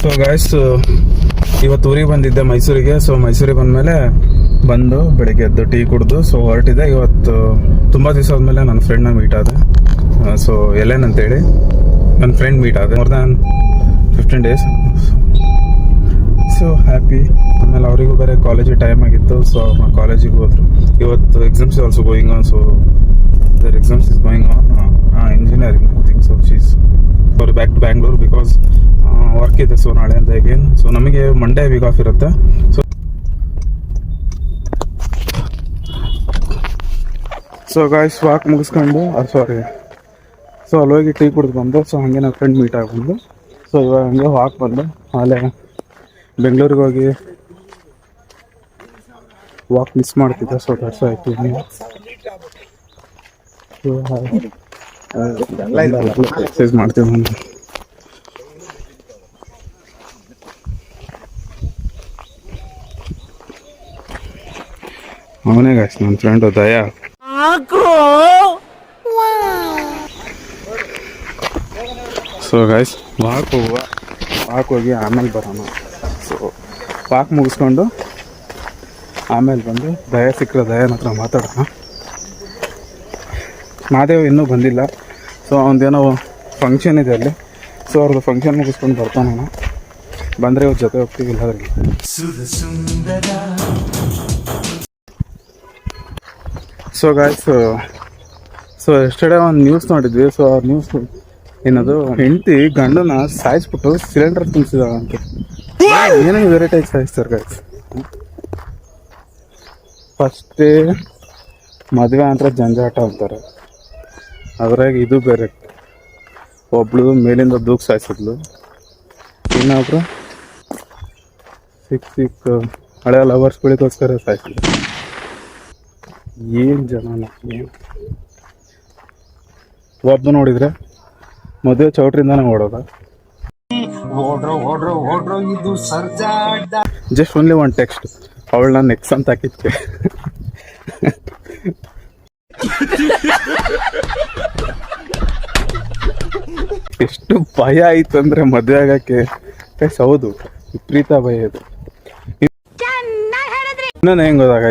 So guys, ಇವತ್ತು ಊರಿಗೆ ಬಂದಿದ್ದೆ ಮೈಸೂರಿಗೆ. ಸೊ ಮೈಸೂರಿಗೆ ಬಂದಮೇಲೆ ಬೆಳಗ್ಗೆ ಎದ್ದು ಟೀ ಕುಡಿದು ಸೊ ಹೊರಟಿದೆ. ಇವತ್ತು ತುಂಬ ದಿವಸ ಆದಮೇಲೆ ನನ್ನ ಫ್ರೆಂಡ್ನ ಮೀಟ್ ಆದೆ. ಸೊ ಎಲೆನ್ ಅಂತೇಳಿ ನನ್ನ ಫ್ರೆಂಡ್ ಮೀಟ್ ಆದೆ. More than 15 days. So happy. ಆಮೇಲೆ ಅವರಿಗೂ ಬೇರೆ ಕಾಲೇಜಿಗೆ ಟೈಮ್ ಆಗಿತ್ತು. ಸೊ ಅವ್ರನ್ನ ಕಾಲೇಜಿಗೆ ಹೋದ್ರು. ಇವತ್ತು exams also going on. So their exams is going on engineering. I think so she's for back to Bangalore because work ಇದೆ. ಸೊ ನಾಳೆ ಅಂತ ಅಗೇನ್. ಸೊ ನಮಗೆ ಮಂಡೇ ವೀಕ್ ಆಫ್ ಇರುತ್ತೆ. ಸೊ ಗಾಯ್ಸ್, ವಾಕ್ ಮುಗಿಸ್ಕೊಂಡು ಸೊ ಅಲ್ಲೋಗಿ ಟೀ ಕುಡಿದು ಬಂದು. So ಹಾಗೆ ನನ್ನ ಫ್ರೆಂಡ್ ಮೀಟ್ ಆಗಿ ಬಂದು. ಸೊ ಇವಾಗ ಹಂಗೆ ವಾಕ್ ಬಂದು ಆಮೇಲೆ ಬೆಂಗಳೂರಿಗೆ ಹೋಗಿ ವಾಕ್ ಮಿಸ್ ಮಾಡ್ತಿದ್ದೆ. ಸೊ ದಟ್ಸ್ ಆಯ್ತು. ಎಕ್ಸಸೈಸ್ ಮಾಡ್ತೀವಿ ನಾನು. ಅವನೇ ಗಾಯ್ಸ್ ನನ್ನ ಫ್ರೆಂಡು ದಯಾ. ಸೊ ಗಾಯ್ಸ್, ವಾಕ್ ಹೋಗಿ ಆಮೇಲೆ ಬರೋಣ. ಸೊ ವಾಕ್ ಮುಗಿಸ್ಕೊಂಡು ಆಮೇಲೆ ಬಂದು ದಯಾ ಸಿಕ್ಕರೆ ದಯಾನ ಹತ್ರ ಮಾತಾಡೋಣ. ಮಾದೇವ್ ಇನ್ನೂ ಬಂದಿಲ್ಲ. ಸೊ ಅವನದೇನೋ ಫಂಕ್ಷನ್ ಇದೆ ಅಲ್ಲಿ. ಸೊ ಅವ್ರದ್ದು ಫಂಕ್ಷನ್ ಮುಗಿಸ್ಕೊಂಡು ಬರ್ತಾನ. ಬಂದರೆ ಅವ್ರ ಜೊತೆ ಹೋಗ್ತೀವಿ. ಇಲ್ಲಾದ್ರಿಗೆ ಸೊ ಗಾಯ್ಸ್, ಸೊ ಎಸ್ಟರ್ಡೇ ಒಂದು ನ್ಯೂಸ್ ನೋಡಿದ್ವಿ. ಸೊ ಆ ನ್ಯೂಸ್ ಏನದು, ಹೆಂಡತಿ ಗಂಡನ ಸಾಯಿಸ್ಬಿಟ್ಟು ಸಿಲಿಂಡರ್ ತುಂಬಿಸಿದಾಳಂತ. ಏನೋ ವೆರೈಟಿ ಸಾಯಿಸ್ತಾರೆ ಗಾಯ್ಸ್. ಫಸ್ಟೇ ಮದುವೆ ಅಂತ ಜಂಜಾಟ ಅಂತಾರೆ. ಅದ್ರಾಗ ಇದು ಬೇರೆ. ಒಬ್ಳು ಮೇಲಿಂದ ದೂಕ್ ಸಾಯಿಸಿದ್ಲು, ಇನ್ನೊಬ್ರು ಸಿಕ್ ಹಳೆ ಲವರ್ಸ್ಗಳಿಗೋಸ್ಕರ ಸಾಯಿಸಿದ್ರು. ಏನು ಜನ ಒಬ್ಬ ನೋಡಿದ್ರೆ ಮದುವೆ ಚೌಟ್ರಿಂದಾನೆ ಓಡೋದ. ಜಸ್ಟ್ ಓನ್ಲಿ ಒನ್ ಟೆಕ್ಸ್ಟ್, ಅವಳು ನಾನು ನೆಕ್ಸ್ಟ್ ಅಂತ ಹಾಕಿದ್ಕೆ. ಎಷ್ಟು ಭಯ ಆಯ್ತು ಅಂದ್ರೆ ಮದುವೆ ಆಗಕ್ಕೆ. ಹೌದು, ವಿಪರೀತ ಭಯ ಇದು. ಇನ್ನೊಂದು ಹೆಂಗೆ ಹೋದಾಗ,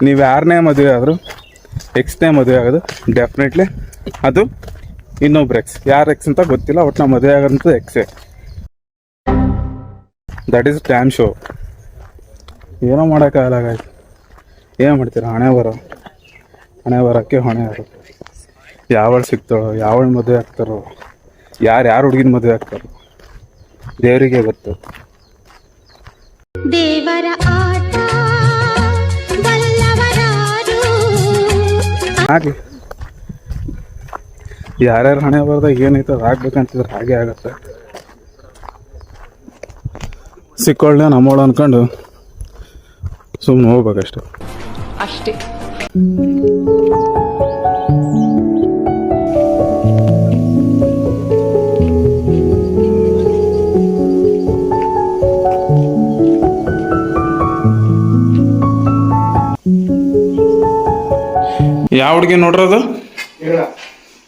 ನೀವು ಯಾರನ್ನೇ ಮದುವೆ ಆದರೂ ಎಕ್ಸ್ನೇ ಮದುವೆ ಆಗೋದು ಡೆಫಿನೆಟ್ಲಿ ಅದು ಇನ್ನೊಬ್ರು ಎಕ್ಸ್. ಯಾರು ಎಕ್ಸ್ ಅಂತ ಗೊತ್ತಿಲ್ಲ, ಒಟ್ಟು ನಾವು ಮದುವೆ ಆಗೋದಂತ ಎಕ್ಸೇ. That is damn show. ಏನೋ ಮಾಡೋಕ್ಕಾಗಲ್ಲ ಗಾಯ್ಸ್. ಏನು ಮಾಡ್ತೀರ? ಹಣೆ ಬರೋಕ್ಕೆ ಹೊಣೆ ಯಾರು. ಯಾವಳು ಸಿಗ್ತಾಳೋ, ಯಾವಳು ಮದುವೆ ಆಗ್ತಾರೋ, ಯಾರು ಹುಡುಗಿನ ಮದುವೆ ಆಗ್ತಾರೋ ದೇವರಿಗೆ ಗೊತ್ತು. ದೇವರ ಆಟ ಹಾಗೆ ಯಾರ್ಯಾರು ಹಣೆ ಬರ್ದಾಗ ಏನೈತೆ ಅದು ಆಗ್ಬೇಕಂತಿದ್ರೆ ಹಾಗೆ ಆಗತ್ತೆ. ಸಿಕ್ಕೊಳ್ಳೆ ನಮ್ಮೋಳು ಅನ್ಕೊಂಡು ಸುಮ್ಮನೆ ಹೋಗ್ಬೇಕಷ್ಟೆ ಅಷ್ಟೇ. ಯಾವ ಹುಡುಗಿ ನೋಡ್ರದು?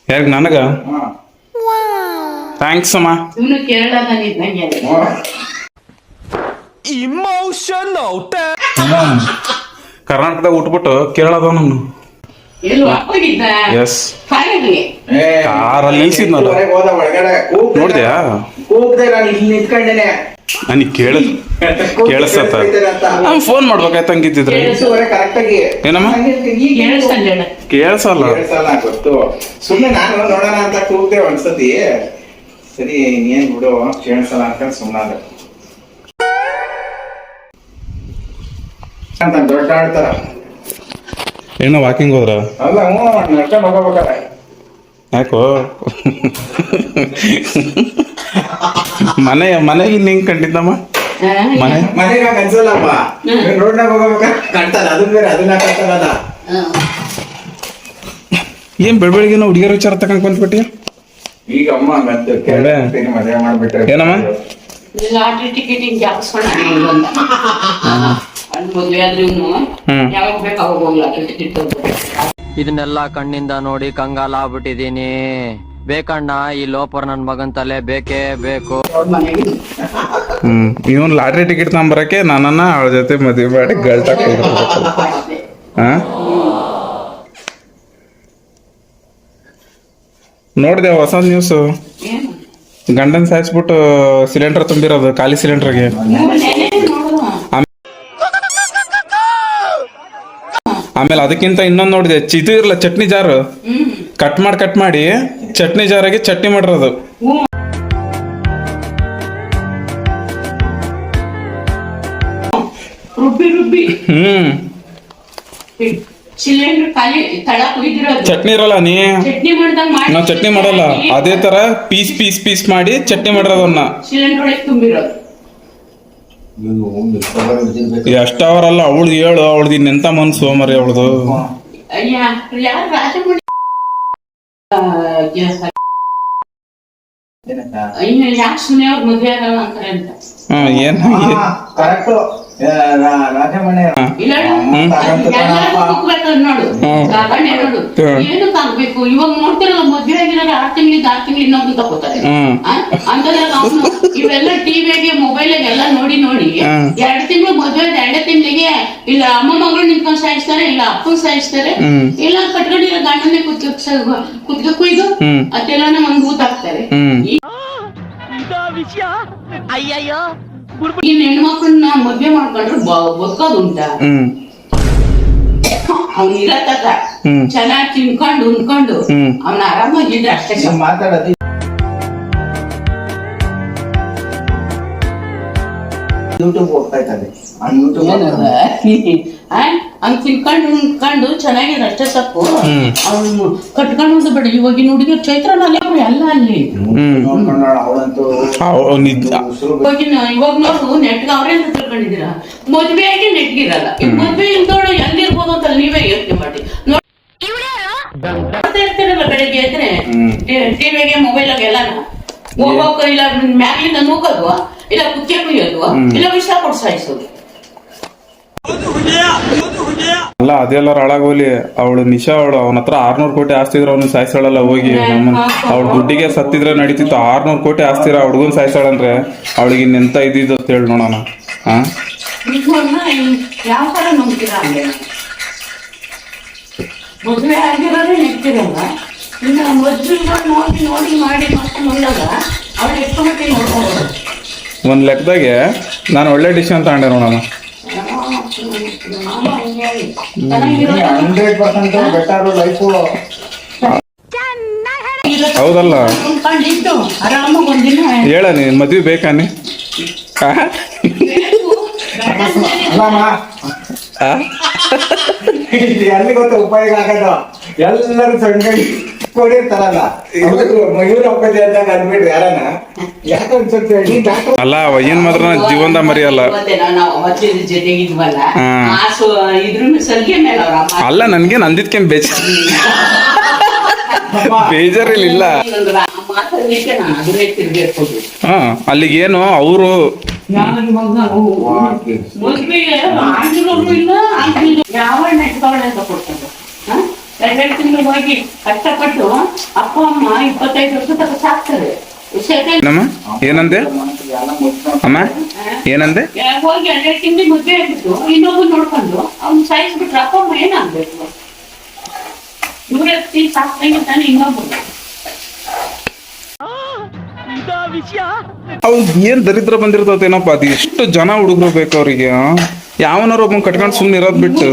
ಯಾರಿಗೆ? ನನಗ? ಥ್ಯಾಂಕ್ಸ್ ಅಮ್ಮ. ಕರ್ನಾಟಕದಾಗ ಉಟ್ಬಿಟ್ಟು ಕೇರಳದ ನಾನು ಎಸ್ ಕಾರಲ್ಲಿ ನಿಲ್ಸಿದ್ನಲ್ಲ, ನೋಡಿದ್ಯಾ? ನನಗೆ ಕೇಳಿಸತ್ತ. ಫೋನ್ ಮಾಡ್ಬೇಕಾಯ್ತು ಹಂಗಿದ್ದಿದ್ರೆ. ಏನಮ್ಮ ಕೇಳಿಸಲ್ಲ. ಸುಮ್ಮನೆ ನಾನು ನೋಡೋಣ ಅಂತ ಕೂಗ್ದೆ ಒಂದ್ಸತಿ. ಸರಿ ಏನ್ ಬಿಡು ಕೇಳಿಸಲ್ಲ ಅನ್ಕೊಂಡು ಸುಮ್ಮನಾದ. ದೊಡ್ಡ ಆಡ್ತಾರ. ಏನೋ ವಾಕಿಂಗ್ ಹೋದ್ರ? ಅಲ್ಲ, ನಡ್ಕೊಂಡು ಹೋಗ್ಬೇಕಾರ. ಯಾಕೋ ಮನೆಗೆ ನಿಂಗೆ ಕಂಡಿದ್ದಮ್ಮ? ಮನೆಗೆ ಅನ್ಸಲ್ಲಪ್ಪ, ರೋಡ್ನಾಗ ಹೋಗ್ಬೇಕ ಕಾಣ್ತಾರ. ಅದನ್ನ ಬೇರೆ ಅದನ್ನ ಕಾಣ್ತಾರಲ್ಲ. ಏನ್ ಬೆಳಬೆಳಿಗ್ಗೆ ಹುಡುಗಿಯರ ವಿಚಾರ ತಕೊಂಡ್ ಕುಂತ್ಬಿಟ್ಟಿ? ಈಗ ಅಮ್ಮ ಮದುವೆ ಮಾಡ್ಬಿಟ್ರೆ ಏನಮ್ಮ? ಲಾಟ್ರಿ ಟಿಕೆಟ್ ಹಿಂಗೆ ಹಾಕ್ಸ್ಕೊಂಡು ಮದುವೆ ಆದ್ರೂ ಯಾವಾಗ ಬೇಕು ಅವಾಗ ಹೋಗಿ ಲಾಟ್ರಿ ಟಿಕೆಟ್. ಇದನ್ನೆಲ್ಲ ಕಣ್ಣಿಂದ ನೋಡಿ ಕಂಗಾಲ ಆಗ್ಬಿಟ್ಟಿದೀನಿ. ಬೇಕಣ್ಣ ಈ ಲೋಪರ್ ನನ್ ಮಗನ್ ತಲೆ ಬೇಕೇ ಬೇಕು. ಅವ್ರ ಮನೆಗೆ ಇವನ್ ಲಾಟ್ರಿ ಟಿಕೆಟ್ ತಗೊಂಬರಕ್ಕೆ ನನ್ನನ್ನ ಅವಳ ಜೊತೆ ಮದುವೆ ಮಾಡಿ ಗಲ್ಟಾಕ್ ಹಾ ನೋಡಿದೆ ಹೊಸ ನ್ಯೂಸ್, ಏನು ಗಂಡನ್ ಸಾಯಿಸ್ಬಿಟ್ಟು ಸಿಲಿಂಡರ್ ತುಂಬಿರೋದು ಖಾಲಿ ಸಿಲಿಂಡರ್ಗೆ. ಆಮೇಲೆ ಅದಕ್ಕಿಂತ ಇನ್ನೊಂದು ನೋಡಿದೆ, ಇದು ಇರಲ್ಲ ಚಟ್ನಿ ಜಾರು, ಕಟ್ ಮಾಡಿ ಚಟ್ನಿ ಜಾರಾಗಿ ಚಟ್ನಿ ಮಾಡಿರೋದು. ರುಬ್ಬಿ ಸಿಲಿಂಡರ್ ಖಾಲಿ ತಳ ಕುಯ್ದಿರೋದು. ಚಟ್ನಿ ಇರಲ್ಲ ನೀ ಚಟ್ನಿ ಮಾಡ್ದಾಗ ನಾವ್ ಚಟ್ನಿ ಮಾಡಲ್ಲ, ಅದೇ ತರ ಪೀಸ್ ಮಾಡಿ ಚಟ್ನಿ ಮಾಡಿರೋದನ್ನ ಸಿಲಿಂಡರ್ ಒಳಗೆ ತುಂಬಿರೋದು. ಎಷ್ಟವರಲ್ಲ ಅವಳು ಹೇಳು, ಅವಳದು ಇನ್ನೆಂತ ಮನ್ಸು ಮರಿ ಅವಳದು. ಯಾರು ರಾಜಮಣಿ ಯಾಕೆ ಸುಮ್ಮನೆ ಅವ್ರ ಮದ್ವೆ ಆಗಲ್ಲ ಅಂತಾರೆ ಅಂತ. ಏನ್ ಕರೆಕ್ಟ್ ರಾಜಮಣಿ ಇಲ್ಲ ನೋಡು ಗಣೆ ನೋಡು ಏನು ತಾಗ್ಬೇಕು. ಇವಾಗ ನೋಡ್ತಿರಲ್ಲ ಮದ್ವೆ ಆಗಿರೋರು 6 ತಿಂಗಳು ಇನ್ನೊಬ್ರು ತಗೋತಾರೆ. ಇವೆಲ್ಲ ಟಿವಿಗೆ ಮೊಬೈಲ್ ಎಲ್ಲ ನೋಡಿ 2 ತಿಂಗಳು ಮದ್ವೆ 2 ತಿಂಗಳಿಗೆ ಇಲ್ಲ ಅಮ್ಮ ಮಗಳು ನಿಂತ್ಕೊಂಡ್ ಸಾಯಿಸ್ತಾರೆ, ಇಲ್ಲ ಅಪ್ಪನ್ ಸಾಯಿಸ್ತಾರೆ, ಇಲ್ಲ ಕಟ್ಕೊಂಡಿರೋ ಗಂಡನ್ನೇ ಕುದ್ಗ ಕುಯ್ದು ಅದೆಲ್ಲಾನ ಒಂದ್ ಊತಾಕ್ತಾರೆ. ಈ ಹೆಣ್ಮಕ್ಳನ್ನ ಮದ್ವೆ ಮಾಡ್ಕೊಂಡ್ರೆ ಬದುಕೋದುಂಟ. ಅವ್ನ ಇರತ್ತ ಚೆನ್ನಾಗಿ ತಿನ್ಕೊಂಡು ಉಣ್ಕೊಂಡು ಅವ್ನ ಆರಾಮಾಗಿದ್ರೆ ಅಷ್ಟೇ ಮಾತಾಡೋದು. ಯೂಟ್ಯೂಬ್ ಹೋಗ್ತಾ ಇದ್ದಾರೆ, ಹಂಗ್ ತಿನ್ಕೊಂಡು ಉಣ್ಕೊಂಡು ಚೆನ್ನಾಗಿದ್ರೆ ಅಷ್ಟೇ ಸಾಕು. ಅವ್ನು ಕಟ್ಕೊಂಡು ಬೇಡ. ಇವಾಗಿನ ಹುಡುಗಿರು ಚೈತ್ರನಲ್ಲಿ ಎಲ್ಲ ಅಲ್ಲಿ ಅವಳಂತೂ ಇವಾಗ ನೋಡು ನೆಟ್ಗ ಅವ್ರೇನ್ ತಿಳ್ಕೊಂಡಿದ್ದೀರಾ, ಮದ್ವೆ ಆಗಿ ನೆಟ್ಗಿರಲ್ಲ. ಮದ್ವೆ ಇಲ್ದೋಳ ಎಲ್ಲಿರ್ಬೋದು ಅಂತ ನೀವೇ ಯೋಚನೆ ಮಾಡಿ. ನೋಡ್ತಾ ಇರ್ತೀರಲ್ಲ ಬೆಳಿಗ್ಗೆ ಎದ್ರೆ ಟಿವಿಗೆ ಮೊಬೈಲಾಗ ಎಲ್ಲ ಹೋಗೋಕೆ, ಇಲ್ಲ ಮ್ಯಾಗ್ಲಿಂದ ನೂಕೋದು, ಇಲ್ಲ ಕುಕ್ಕೆ ಕುಯ್ಯೋದು, ಇಲ್ಲ ವಿಷ ಕೊಟ್ಟು ಸಾಯಿಸೋದು. ಅಲ್ಲ ಅದೆಲ್ಲ ಹಾಳಾಗೋಲಿ. ಅವಳು ನಿಶಾ ಅವನ ಹತ್ರ 600 ಕೋಟಿ ಆಸ್ತಿ ಇದ್ರೆ ಅವನು ಸಾಯಿಸಾಳಲ್ಲ ಹೋಗಿ. ಅವಳ ದುಡ್ಡಿಗೆ ಸತ್ತಿದ್ರೆ ನಡೀತಿತ್ತು, 600 ಕೋಟಿ ಆಸ್ತಿ ಇರೋ ಹುಡುಗನ್ ಸಾಯಿಸಾಳಂದ್ರೆ ಅವಳಿಗೆ ಇನ್ನೆಂತ ಇದ್ದಿದ್ದು ಅಂತ ಹೇಳಿ ನೋಡೋಣ. ಯಾವ ತರ ನಂಬ್ತೀರಾ ಅಂದ್ರೆ ಮದುವೆ ಆಗಿರೋದೇ ನೆಗ್ತಿರಲ್ಲ. ಇನ್ನು ಮದುವೆಗಳು ನೋಡಿ ಮಾಡಿ ಮತ್ತೆ ಬಂದಾಗ ಅವಳು ಎಷ್ಟು ಮಟ್ಟಿಗೆ ನೋಡ್ಕೊಂಡು ಒಂದ್ ಲೆಕ್ಕದಾಗೆ ನಾನು ಒಳ್ಳೆ ಡಿಸಿಷನ್ ತಗೊಂಡೆ ನೋಡೋಣ. 100% ಬೆಟರ್ ಲೈಫು. ಹೌದಲ್ಲ ಕಂಡಿದ್ದು ಆರಾಮಾಗಿ ಒಂದಿನ ಹೇಳ ನೀ ಮದ್ವೆ ಬೇಕಾನೆ? ಎಲ್ಲಿ ಗೊತ್ತ ಉಪಯೋಗ ಆಗೋದು, ಎಲ್ಲರೂ ಸಣ್ಣ ಕೊಡಿರ್ತಾರಲ್ಲ ಮಯೂರ ಒಪ್ಪದೆ ಅಂದಾಗ ಅಂದ್ಬಿಟ್ರಿ ಯಾರನ ಯಾಕೆ ಅನ್ಸುತ್ತೆ. ಅಲ್ಲ ಏನ್ ಮಾತ್ರ ಜೀವನದ ಮರಿಯಲ್ಲ. ನಾವು ಅವತ್ತಿನ ಜೊತೆಗಿದ್ವಲ್ಲ ಇದ್ರ ಸಲ್ಗೆ ಮೇಲೆ ಅವ್ರ ಅಲ್ಲ ನನ್ಗೆ ನಂದಿದ್ಕೆ ಬೇಜಾರಿಲ್ಲ. ಮಾತಾಡ್ಲಿಕ್ಕೆ ನಾನು ಅದನ್ನೇ ತಿರ್ಬೇಕು. ಅಲ್ಲಿಗೆ ಏನು ಅವರು ಮದ್ವೆಗೆ ಆಗಿರೋರು ಇಲ್ಲ, ಯಾವ ನೆಟ್ಗಳೇ ಅಂತ ಕೊಡ್ತಾರೆ. 2 ತಿಂಗಳು ಹೋಗಿ ಕಷ್ಟಪಟ್ಟು ಅಪ್ಪ ಅಮ್ಮ 25 ವರ್ಷ ತನಕ ಸಾಕ್ತಾರೆ. ಏನಂದೆ ಅಮ್ಮ ಏನಂದೆ? ಹೋಗಿ 2 ತಿಂಗಳು ಮದ್ವೆ ಆಗ್ಬಿಟ್ಟು ಇನ್ನೊಬ್ಬರು ನೋಡ್ಕೊಂಡು ಅವ್ನು ಸಾಯಿಸ್ಬಿಟ್ರೆ ಅಪ್ಪ ಅಮ್ಮ ಏನಾಗ್ಬೇಕು? ಇವ್ರೆ ಸಾಕ್ತಂಗೆ ತಾನೆ ಇನ್ನೊಬ್ಬರು. ಅವ್ರಿಗೆ ಏನ್ ದರಿದ್ರ ಬಂದಿರ್ತೇನಪ್ಪ. ಅದು ಎಷ್ಟು ಜನ ಹುಡುಗರು ಬೇಕು ಅವ್ರಿಗೆ. ಯಾವನಾರು ಒಬ್ಬನ್ ಕಟ್ಕೊಂಡು ಸುಮ್ನೆ ಇರೋದ್ ಬಿಟ್ಟು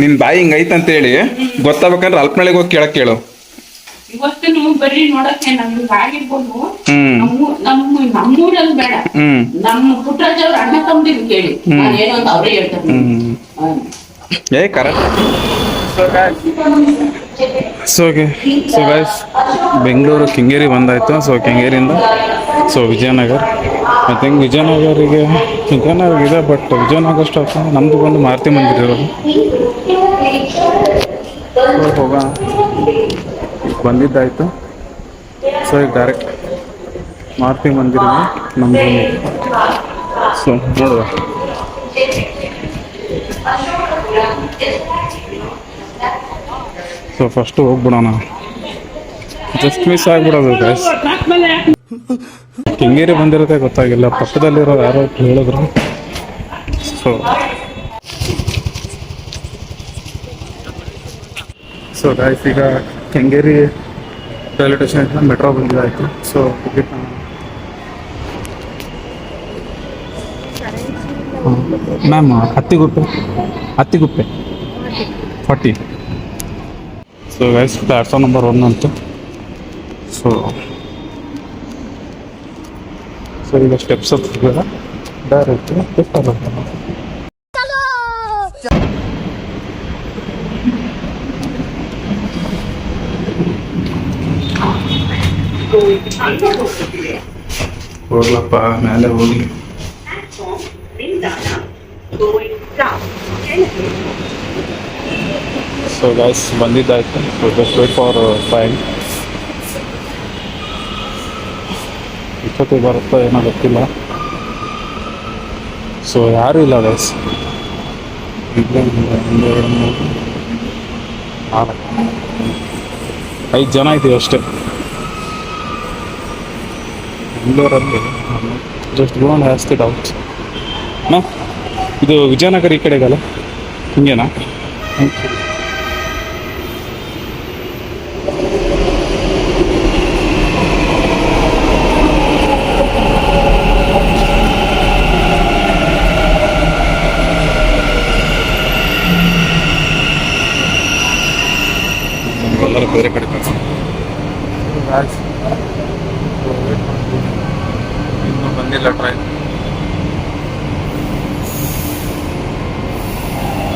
ನಿನ್ ಬಾಯಿ ಹಿಂಗೈತೆ ಅಂತ ಹೇಳಿ ಗೊತ್ತಾಗ್ಬೇಕಂದ್ರೆ ಅಲ್ಪನಳಿಗೆ ಹೋಗಿ ಕೇಳಕ್ ಕೇಳು. ಇವತ್ತು ನೀವು ಬರೀ ನೋಡಕ್ಕೆ ನಮ್ಗೆ ಆಗಿರ್ಬೋದು. ನಮ್ಮೂರಲ್ಲಿ ಬೇಡ, ನಮ್ಮ ಪುಟ್ಟರಾಜ್ ಅವ್ರ ಅಣ್ಣ ತಮ್ಮದಿರು ಕೇಳಿ ಏನೋ ಅಂತ ಅವ್ರೇ ಹೇಳ್ತಾರೆ. ಏ correct. So guys Bengaluru Kengeri ಬಂದಾಯ್ತು. ಸೊ ಕೆಂಗೇರಿಯಿಂದ ವಿಜಯನಗರ. ಐ ಥಿಂಕ್ ವಿಜಯನಗರ ಇದೆ, ಬಟ್ ವಿಜಯನಗರ ಸ್ಟಾಪ್ ನಮ್ದು ಬಂದು ಮಾರುತಿ ಮಂದಿರ ಇರೋದು. ಹೋಗೋಣ, ಬಂದಿದ್ದಾಯ್ತು. ಸೊ ಈಗ ಡೈರೆಕ್ಟ್ ಮಾರುತಿ ಮಂದಿರಗೆ ನಮ್ದು. ಸೊ ನೋಡುವ ಸೊ ಫಸ್ಟು ಹೋಗ್ಬಿಡೋಣ. ಜಸ್ಟ್ ಮಿಸ್ ಆಗ್ಬಿಡೋದು ಗೈಸ್. ಕೆಂಗೇರಿ ಬಂದಿರೋದೇ ಗೊತ್ತಾಗಿಲ್ಲ, ಪಕ್ಕದಲ್ಲಿರೋ ಯಾರೋ ಹೇಳಿದ್ರು. ಸೊ ಗೈಸ್, ಈಗ ಕೆಂಗೇರಿ ರೈಲ್ವೆ ಸ್ಟೇಷನ್ ಮೆಟ್ರೋ ಬಂದಿದ್ದಾಯಿತು. So ticket ma'am Hattiguppe 40. So guys, platform number 1 ಅಂತು. ಸೊ ಈಗ ಸ್ಟೆಪ್ಸ್ ಹತ್ತಿಲ್ಲ, ಡೈರೆಕ್ಟ್ ಲಿಫ್ಟ್ ಆಗುತ್ತೆ. ಹೋಗ್ಲಪ್ಪ ಮೇಲೆ ಹೋಗಿ. ಸೊ ಗೈಸ್, ಬಂದಿದ್ದಾಯ್ತು. So just wait for time. ಇಷ್ಟೊತ್ತಿಗೆ ಬರುತ್ತೋ ಏನೋ ಗೊತ್ತಿಲ್ಲ. ಸೊ ಯಾರೂ ಇಲ್ಲ ಗೈಸ್. ಇಲ್ಲೇ 5 ಜನ ಇದ್ದೀವಿ ಅಷ್ಟೇ ಬೆಂಗಳೂರಲ್ಲಿ. Just go and has the doubt. ಇದು ವಿಜಯನಗರ ಈ ಕಡೆಗಲ್ಲ, ಹಿಂಗೇನಾ? ಎಲ್ಲರೂ ಬೇರೆ ಕಡೆ ಇನ್ನೂ ಬಂದಿಲ್ಲ ಟ್ರೈನ್.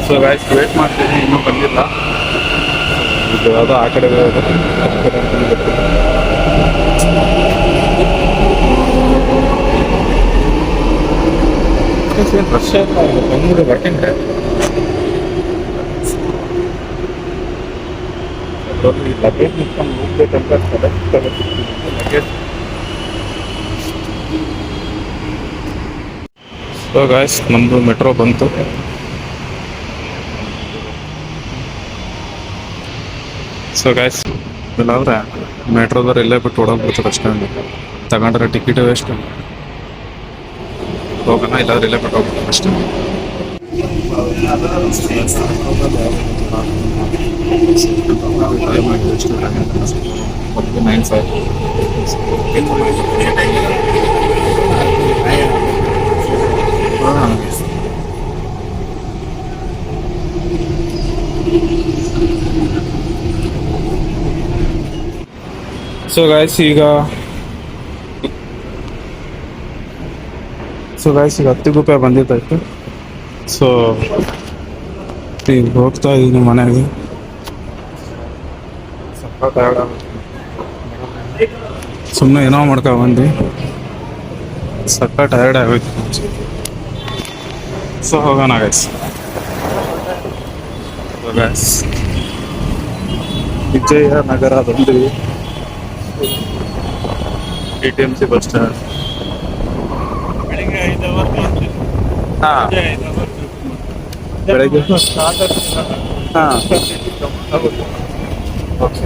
ಸೊ ಗೈಸ್, ವೇಟ್ ಮಾಡ್ತೀನಿ, ಇನ್ನೂ ಬಂದಿಲ್ಲ. ಇದು ಯಾವುದೋ ಆ ಕಡೆ ರಶ್ ಇಲ್ಲ. ಬೆಂಗಳೂರು ಬರ್ತೀನಿ. ಲಗೇಜ್ ನಿಂತ್ಕೊಂಡು ಹೋಗ್ಬೇಕಂತ ಲಗೇಜ್. ಸೊ ಗಾಯ್ಸ್, ನಮ್ಮದು ಮೆಟ್ರೋ ಬಂತು. ಸೊ ಗಾಯ್ಸ್, ಇಲ್ಲಾಂದ್ರೆ ಮೆಟ್ರೋದವ್ರು ಇಲ್ಲೇ ಬಿಟ್ಟು ಓಡೋಗ್ಬಿಡ್ತಾರೆ ಅಷ್ಟೇ. ತಗೊಂಡ್ರೆ ಟಿಕೆಟ್ ವೇಸ್ಟ್. ಹೋಗೋಣ, ಇಲ್ಲಾಂದ್ರೆ ಇಲ್ಲೇ ಬಿಟ್ಟು ಹೋಗ್ಬಿಡ್ತಾರೆ ಅಷ್ಟೇ. ಟೈಮ್ ಆಗಿದೆ ಎಷ್ಟು? 9:05. ಸೊ ಗಾಯ್ಸ್, ಈಗ ಹತ್ತಿಗುಪ್ಪೆ ಬಂದಿದ್ದಾಯ್ತು. ಸೊ ಈಗ ಹೋಗ್ತಾ ಇದ್ದೀನಿ ಮನೆಗೆ. ಸುಮ್ಮನೆ ಏನೋ ಮಾಡ್ಕೊ ಬಂದು ಸಕ್ಕ ಟಯರ್ಡ್ ಆಗೋಯ್ತು. ಸೊ ಹೋಗೋಣ ಗೈಸ್. ವಿಜಯನಗರ ಬಂದ್ವಿ. ATMC bus stand. ಹಾಂ, ಬೆಳಗ್ಗೆ. ಹಾಂ, ಓಕೆ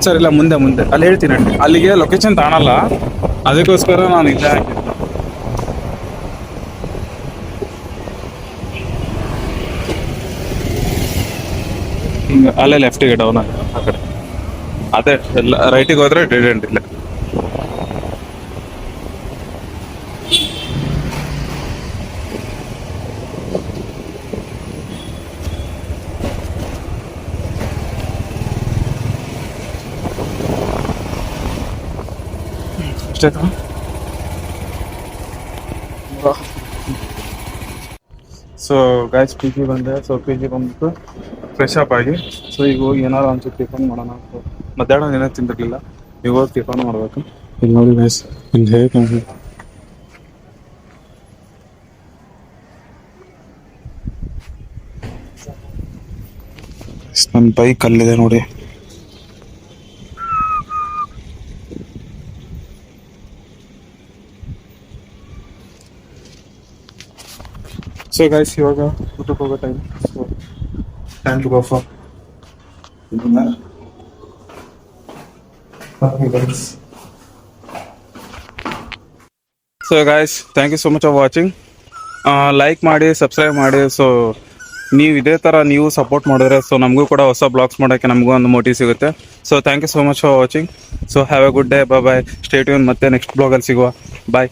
ಸರ್. ಇಲ್ಲ, ಮುಂದೆ ಅಲ್ಲಿ ಹೇಳ್ತೀನಿ. ಅಲ್ಲಿಗೆ ಲೊಕೇಶನ್ ತಾಣಲ್ಲ, ಅದಕ್ಕೋಸ್ಕರ ನಾನು ಇಲ್ಲೇ ಹಾಕಿದ್ದೆ. ಹಿಂಗೆ ಅಲ್ಲೇ ಲೆಫ್ಟಿಗೆ ಡೌನ್ ಆಗ ಆ ಕಡೆ. ಅದೇ ಎಲ್ಲ ರೈಟಿಗೆ ಹೋದ್ರೆ ಡೆಡ್ ಎಂಡ್ ಇಲ್ಲ. ಅಷ್ಟೇ. ಸೊ ಗಾಯ್ಸ್, ಪಿ ಜಿ ಬಂದೆ. ಸೊ ಪಿ ಜಿ ಬಂದ್ಬಿಟ್ಟು ಫ್ರೆಶ್ ಅಪ್ ಆಗಿ, ಸೊ ಈಗ ಹೋಗಿ ಏನಾರು ಒಂಚೂರು ಟಿಫನ್ ಮಾಡೋಣ. ಮಧ್ಯಾಹ್ನ ಏನೋ ತಿಂದಿರಲಿಲ್ಲ, ಈಗ ಹೋಗಿ ಟಿಫನ್ ಮಾಡಬೇಕು. ಇಲ್ಲಿ ನೋಡಿ ಗೈಸ್, ಇಲ್ಲಿ ಹೇಗೆ ನನ್ನ ಬೈಕ್ ಅಲ್ಲಿದೆ ನೋಡಿ. ಸೊ ಗೈಸ್, ಇವಾಗ ಊಟಕ್ಕೆ ಹೋಗೋ time. So time to go for so guys, thank you so much for watching. Like ಮಾಡಿ, ಸಬ್ಸ್ಕ್ರೈಬ್ ಮಾಡಿ. ಸೊ ನೀವು ಇದೇ ಥರ ನೀವು ಸಪೋರ್ಟ್ ಮಾಡಿದ್ರೆ ಸೊ ನಮಗೂ ಕೂಡ ಹೊಸ ಬ್ಲಾಗ್ಸ್ ಮಾಡೋಕ್ಕೆ ನಮಗೂ ಒಂದು ಮೋಟಿವ್ ಸಿಗುತ್ತೆ. So thank you so much for watching. So have a good day. Bye. Stay tune. ಮತ್ತೆ ನೆಕ್ಸ್ಟ್ ಬ್ಲಾಗಲ್ಲಿ ಸಿಗುವ. ಬಾಯ್.